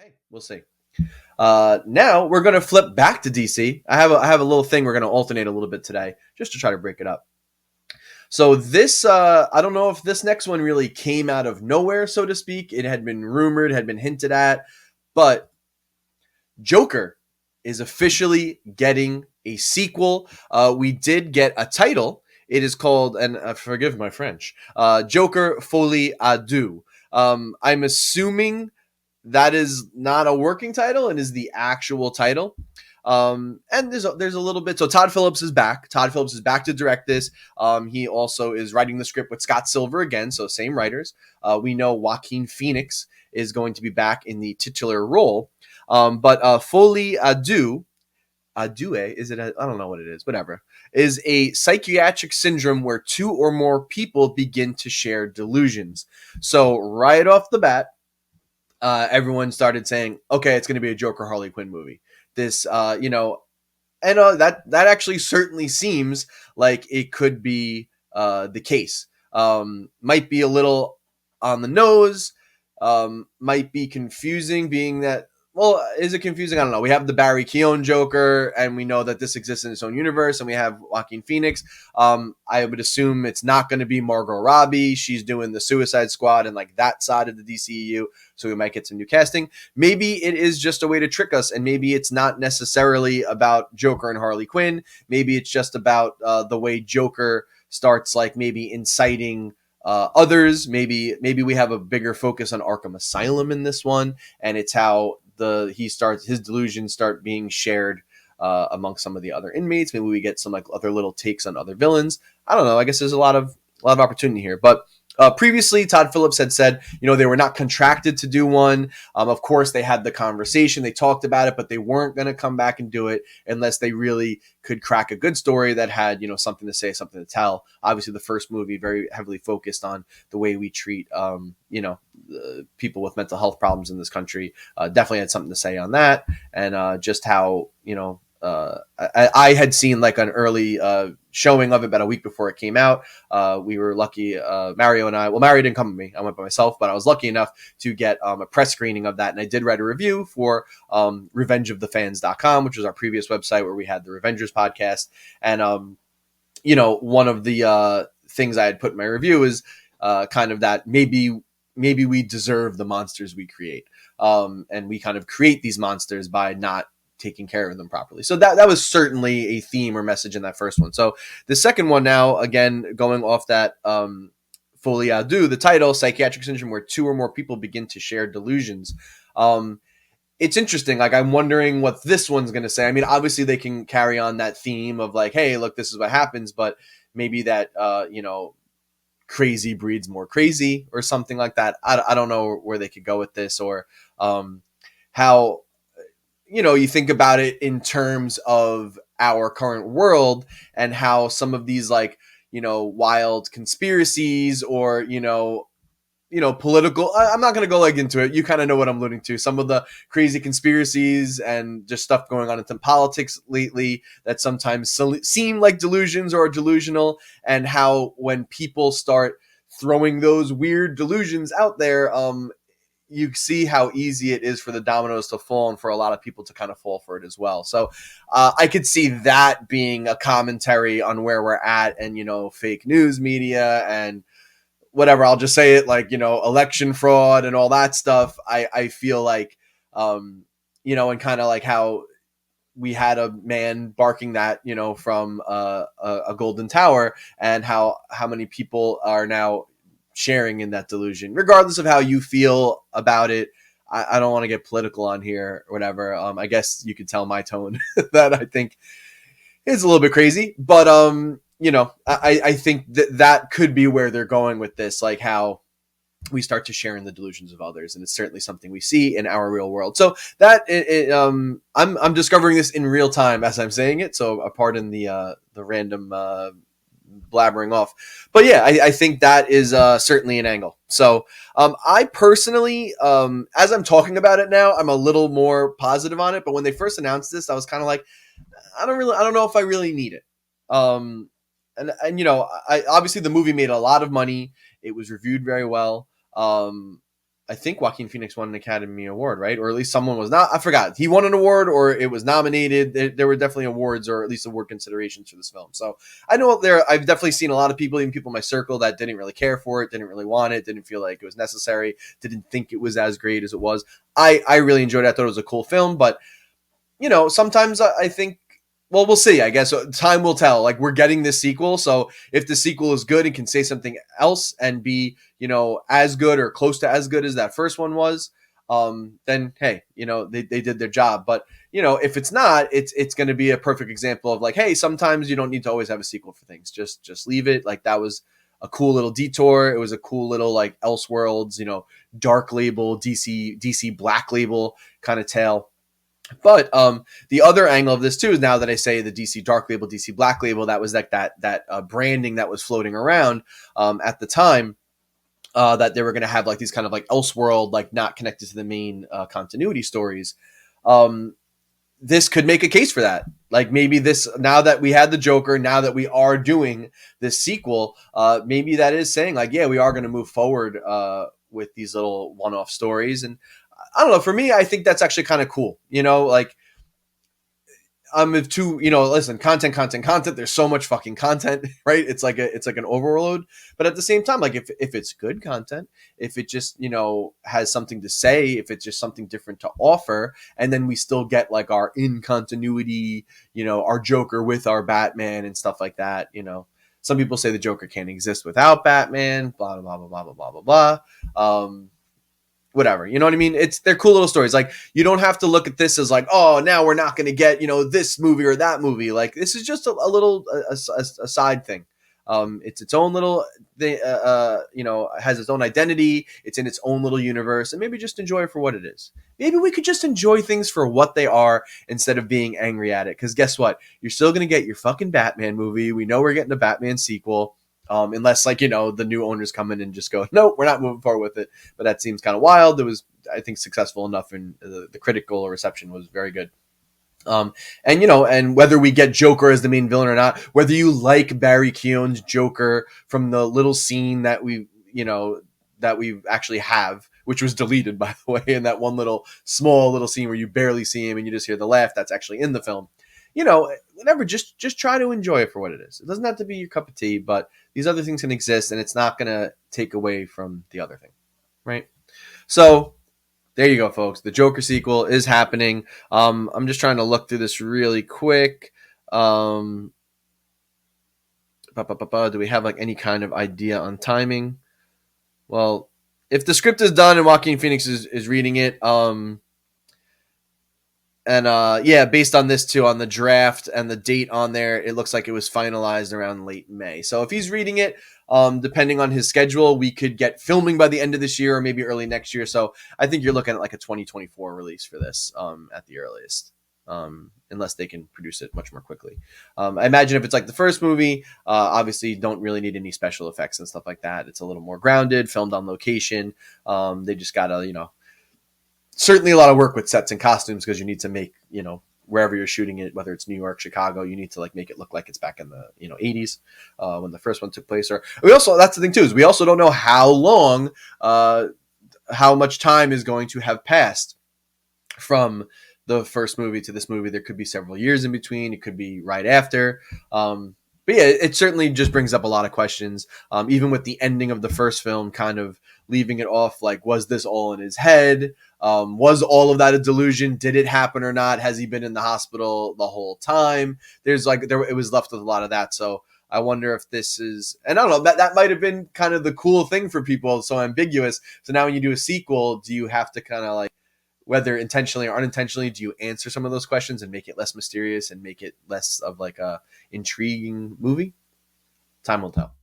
Hey, we'll see. Now we're gonna flip back to DC. I have a little thing we're gonna alternate a little bit today, just to try to break it up. So this I don't know if this next one really came out of nowhere, so to speak. It had been rumored, had been hinted at, but Joker is officially getting a sequel. We did get a title. It is called, and forgive my French, Joker Folie à Deux. I'm assuming that is not a working title and is the actual title. And there's a little bit. So Todd Phillips is back. Todd Phillips is back to direct this. He also is writing the script with Scott Silver again, so same writers. We know Joaquin Phoenix is going to be back in the titular role. But Folie à Deux, Adue, is it? I don't know what it is. Whatever, is a psychiatric syndrome where two or more people begin to share delusions. So right off the bat, everyone started saying, "Okay, it's going to be a Joker Harley Quinn movie." This, and that actually certainly seems like it could be the case. Might be a little on the nose. Might be confusing, being that. Well, is it confusing? I don't know. We have the Barry Keoghan Joker, and we know that this exists in its own universe, and we have Joaquin Phoenix. I would assume it's not going to be Margot Robbie. She's doing the Suicide Squad and like that side of the DCEU, so we might get some new casting. Maybe it is just a way to trick us, and maybe it's not necessarily about Joker and Harley Quinn. Maybe it's just about the way Joker starts, like maybe inciting others. Maybe we have a bigger focus on Arkham Asylum in this one, and it's how his delusions start being shared amongst some of the other inmates. Maybe we get some like other little takes on other villains. I don't know. I guess there's a lot of opportunity here, but. Previously, Todd Phillips had said, they were not contracted to do one. Of course, they had the conversation, they talked about it, but they weren't going to come back and do it unless they really could crack a good story that had, something to say, something to tell. Obviously, the first movie very heavily focused on the way we treat, people with mental health problems in this country. Definitely had something to say on that, and just how, I had seen like an early showing of it about a week before it came out. We were lucky, Mario and I, well, Mario didn't come with me. I went by myself, but I was lucky enough to get a press screening of that. And I did write a review for revengeofthefans.com, which was our previous website where we had the Revengers podcast. And, one of the things I had put in my review is kind of that maybe we deserve the monsters we create. And we kind of create these monsters by not taking care of them properly. So that was certainly a theme or message in that first one. So the second one now, again, going off that Folie à Deux, the title, psychiatric syndrome where two or more people begin to share delusions. It's interesting. Like, I'm wondering what this one's going to say. I mean, obviously they can carry on that theme of like, hey, look, this is what happens, but maybe that, crazy breeds more crazy or something like that. I don't know where they could go with this, or how, you think about it in terms of our current world and how some of these like, wild conspiracies or, political, I'm not going to go like into it. You kind of know what I'm alluding to. Some of the crazy conspiracies and just stuff going on in politics lately that sometimes seem like delusions or delusional, and how when people start throwing those weird delusions out there, you see how easy it is for the dominoes to fall and for a lot of people to kind of fall for it as well. So I could see that being a commentary on where we're at, and, fake news media and whatever. I'll just say it, like, election fraud and all that stuff. I feel like, and kind of like how we had a man barking that, from a golden tower, and how many people are now sharing in that delusion, regardless of how you feel about it. I don't want to get political on here or whatever. I guess you could tell my tone that I think is a little bit crazy, but I think that could be where they're going with this, like how we start to share in the delusions of others, and it's certainly something we see in our real world. So that I'm discovering this in real time as I'm saying it. So pardon the random blabbering off, but yeah, I think that is certainly an angle. So I personally, as I'm talking about it now, I'm a little more positive on it. But when they first announced this, I was kind of like, I don't know if I really need it. And I obviously the movie made a lot of money. It was reviewed very well. I think Joaquin Phoenix won an Academy Award, right? Or at least someone was not. I forgot. He won an award, or it was nominated. There were definitely awards, or at least award considerations for this film. So I know there. I've definitely seen a lot of people, even people in my circle, that didn't really care for it, didn't really want it, didn't feel like it was necessary, didn't think it was as great as it was. I really enjoyed it. I thought it was a cool film, but sometimes I think, well, we'll see. I guess time will tell. Like, we're getting this sequel, so if the sequel is good and can say something else and be, as good or close to as good as that first one was, then hey, they did their job. But if it's not, it's going to be a perfect example of like, hey, sometimes you don't need to always have a sequel for things. Just leave it. Like, that was a cool little detour. It was a cool little like Elseworlds, dark label, DC Black label kind of tale. But the other angle of this too is, now that I say the DC Dark Label, DC Black Label, that was like that branding that was floating around at the time, that they were going to have like these kind of like Elseworld, like not connected to the main continuity stories. This could make a case for that. Like, maybe this, now that we had the Joker, now that we are doing this sequel, maybe that is saying like, yeah, we are going to move forward with these little one-off stories. And I don't know. For me, I think that's actually kind of cool. Like, I'm too. Listen, content. There's so much fucking content, right? It's like an overload. But at the same time, like, if it's good content, if it just has something to say, if it's just something different to offer, and then we still get like our in continuity, our Joker with our Batman and stuff like that. Some people say the Joker can't exist without Batman. Blah blah blah blah blah blah blah blah. Whatever, you know what I mean? They're cool little stories. Like, you don't have to look at this as like, oh, now we're not going to get this movie or that movie. Like, this is just a little a side thing. It's its own little thing. Has its own identity. It's in its own little universe, and maybe just enjoy it for what it is. Maybe we could just enjoy things for what they are instead of being angry at it. Because guess what? You're still going to get your fucking Batman movie. We know we're getting a Batman sequel. Unless like, the new owners come in and just go, no, we're not moving forward with it. But that seems kind of wild. It was, I think, successful enough, and the critical reception was very good. And whether we get Joker as the main villain or not, whether you like Barry Keoghan's Joker from the little scene that we actually have, which was deleted, by the way, in that one small little scene where you barely see him and you just hear the laugh, that's actually in the film. Whatever, just try to enjoy it for what it is. It doesn't have to be your cup of tea, but these other things can exist, and it's not going to take away from the other thing, right? So there you go, folks. The Joker sequel is happening. I'm just trying to look through this really quick. Do we have like any kind of idea on timing? Well, if the script is done and Joaquin Phoenix is reading it, based on this too, on the draft and the date on there, it looks like it was finalized around late May. So if he's reading it, depending on his schedule, we could get filming by the end of this year or maybe early next year. So I think you're looking at like a 2024 release for this at the earliest, unless they can produce it much more quickly. I imagine if it's like the first movie, obviously you don't really need any special effects and stuff like that. It's a little more grounded, filmed on location. They just gotta, certainly a lot of work with sets and costumes, because you need to make, wherever you're shooting it, whether it's New York, Chicago, you need to like make it look like it's back in the 80s when the first one took place. Or that's the thing too, is we also don't know how long, how much time is going to have passed from the first movie to this movie. There could be several years in between. It could be right after. But yeah, it certainly just brings up a lot of questions. Even with the ending of the first film, kind of leaving it off like, was this all in his head? Was all of that a delusion? Did it happen or not? Has he been in the hospital the whole time? It was left with a lot of that. So I wonder if this is, and I don't know, that might have been kind of the cool thing for people. So ambiguous. So now when you do a sequel, do you have to kind of like, whether intentionally or unintentionally, do you answer some of those questions and make it less mysterious and make it less of like a intriguing movie? Time will tell.